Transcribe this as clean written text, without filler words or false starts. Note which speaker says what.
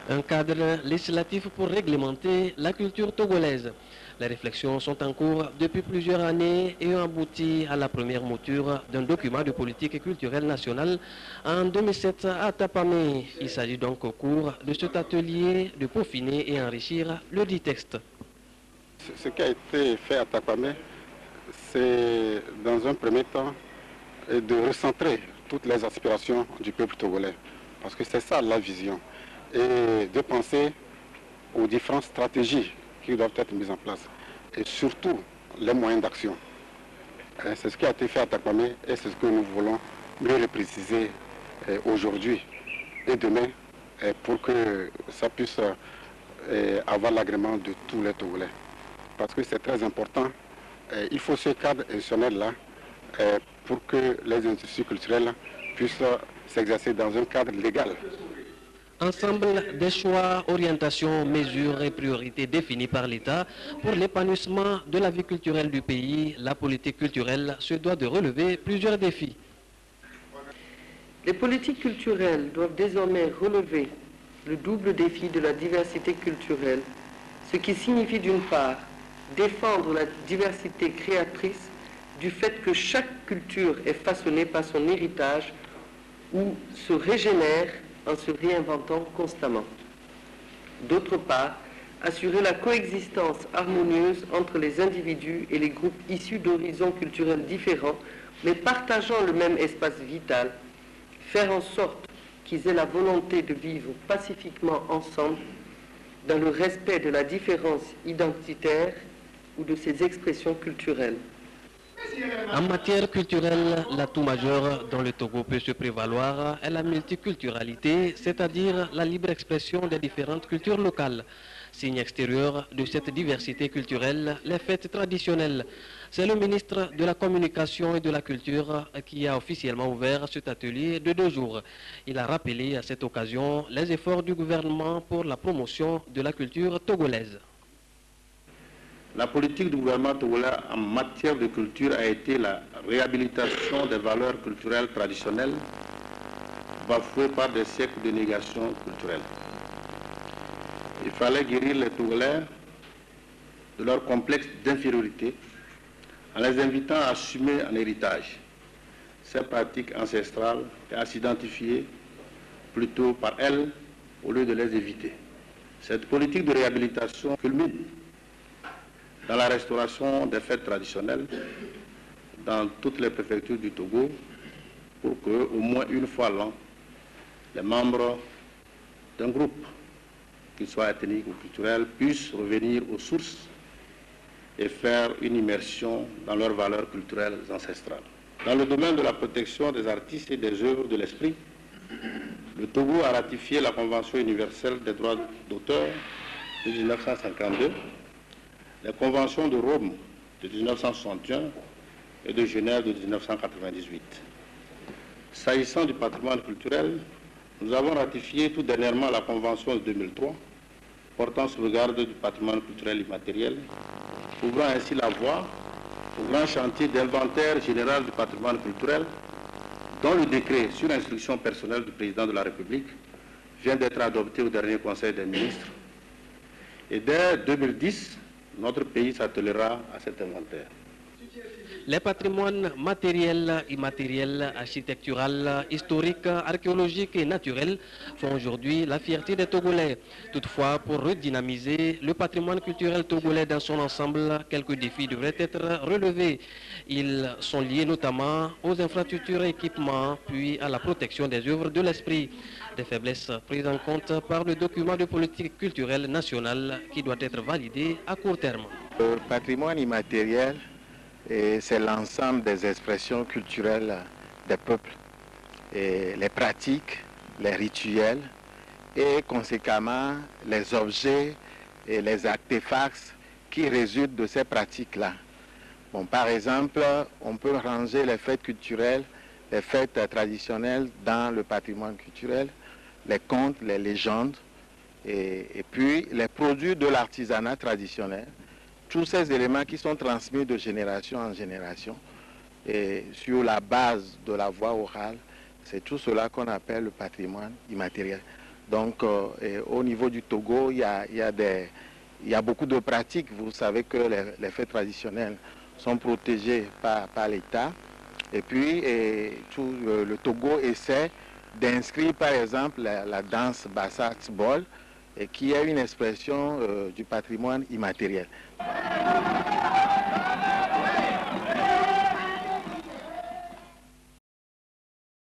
Speaker 1: Un cadre législatif pour réglementer la culture togolaise. Les réflexions sont en cours depuis plusieurs années et ont abouti à la première mouture d'un document de politique culturelle nationale en 2007 à Tapamé. Il s'agit donc au cours de cet atelier de peaufiner et enrichir le dit texte.
Speaker 2: Ce qui a été fait à Tapamé, c'est dans un premier temps de recentrer toutes les aspirations du peuple togolais. Parce que c'est ça la vision. Et de penser aux différentes stratégies qui doivent être mises en place. Et surtout, les moyens d'action. C'est ce qui a été fait à Tapamé et c'est ce que nous voulons mieux le préciser aujourd'hui et demain pour que ça puisse avoir l'agrément de tous les Togolais. Parce que c'est très important. Il faut ce cadre institutionnel-là pour que les institutions culturelles puissent s'exercer dans un cadre légal.
Speaker 1: Ensemble des choix, orientations, mesures et priorités définies par l'État pour l'épanouissement de la vie culturelle du pays, la politique culturelle se doit de relever plusieurs défis.
Speaker 3: Les politiques culturelles doivent désormais relever le double défi de la diversité culturelle, ce qui signifie d'une part défendre la diversité créatrice du fait que chaque culture est façonnée par son héritage ou se régénère en se réinventant constamment. D'autre part, assurer la coexistence harmonieuse entre les individus et les groupes issus d'horizons culturels différents, mais partageant le même espace vital, faire en sorte qu'ils aient la volonté de vivre pacifiquement ensemble dans le respect de la différence identitaire ou de ses expressions culturelles.
Speaker 1: En matière culturelle, l'atout majeur dont le Togo peut se prévaloir est la multiculturalité, c'est-à-dire la libre expression des différentes cultures locales. Signe extérieur de cette diversité culturelle, les fêtes traditionnelles. C'est le ministre de la Communication et de la Culture qui a officiellement ouvert cet atelier de 2 jours. Il a rappelé à cette occasion les efforts du gouvernement pour la promotion de la culture togolaise.
Speaker 4: La politique du gouvernement togolais en matière de culture a été la réhabilitation des valeurs culturelles traditionnelles bafouées par des siècles de négation culturelle. Il fallait guérir les Togolais de leur complexe d'infériorité en les invitant à assumer en héritage ces pratiques ancestrales et à s'identifier plutôt par elles au lieu de les éviter. Cette politique de réhabilitation culmine dans la restauration des fêtes traditionnelles dans toutes les préfectures du Togo pour que, au moins une fois l'an, les membres d'un groupe, qu'il soit ethnique ou culturel, puissent revenir aux sources et faire une immersion dans leurs valeurs culturelles ancestrales. Dans le domaine de la protection des artistes et des œuvres de l'esprit, le Togo a ratifié la Convention universelle des droits d'auteur de 1952, les conventions de Rome de 1961 et de Genève de 1998. S'agissant du patrimoine culturel, nous avons ratifié tout dernièrement la Convention de 2003 portant sauvegarde du patrimoine culturel immatériel, ouvrant ainsi la voie au grand chantier d'inventaire général du patrimoine culturel, dont le décret sur instruction personnelle du président de la République vient d'être adopté au dernier Conseil des ministres. Et dès 2010, notre pays s'attellera à cet inventaire.
Speaker 1: Les patrimoines matériels, immatériels, architectural, historiques, archéologiques et naturels font aujourd'hui la fierté des Togolais. Toutefois, pour redynamiser le patrimoine culturel togolais dans son ensemble, quelques défis devraient être relevés. Ils sont liés notamment aux infrastructures et équipements, puis à la protection des œuvres de l'esprit. Des faiblesses prises en compte par le document de politique culturelle nationale qui doit être validé à court terme.
Speaker 5: Le patrimoine immatériel, c'est l'ensemble des expressions culturelles des peuples, et les pratiques, les rituels et conséquemment les objets et les artefacts qui résultent de ces pratiques-là. Bon, par exemple, on peut ranger les fêtes culturelles, les fêtes traditionnelles dans le patrimoine culturel, les contes, les légendes et puis les produits de l'artisanat traditionnel. Tous ces éléments qui sont transmis de génération en génération et sur la base de la voix orale, c'est tout cela qu'on appelle le patrimoine immatériel. Donc au niveau du Togo, il y a beaucoup de pratiques. Vous savez que les fêtes traditionnelles sont protégées par l'État. Et puis le Togo essaie d'inscrire par exemple la danse Bassa-Tsbol, qui est une expression du patrimoine immatériel.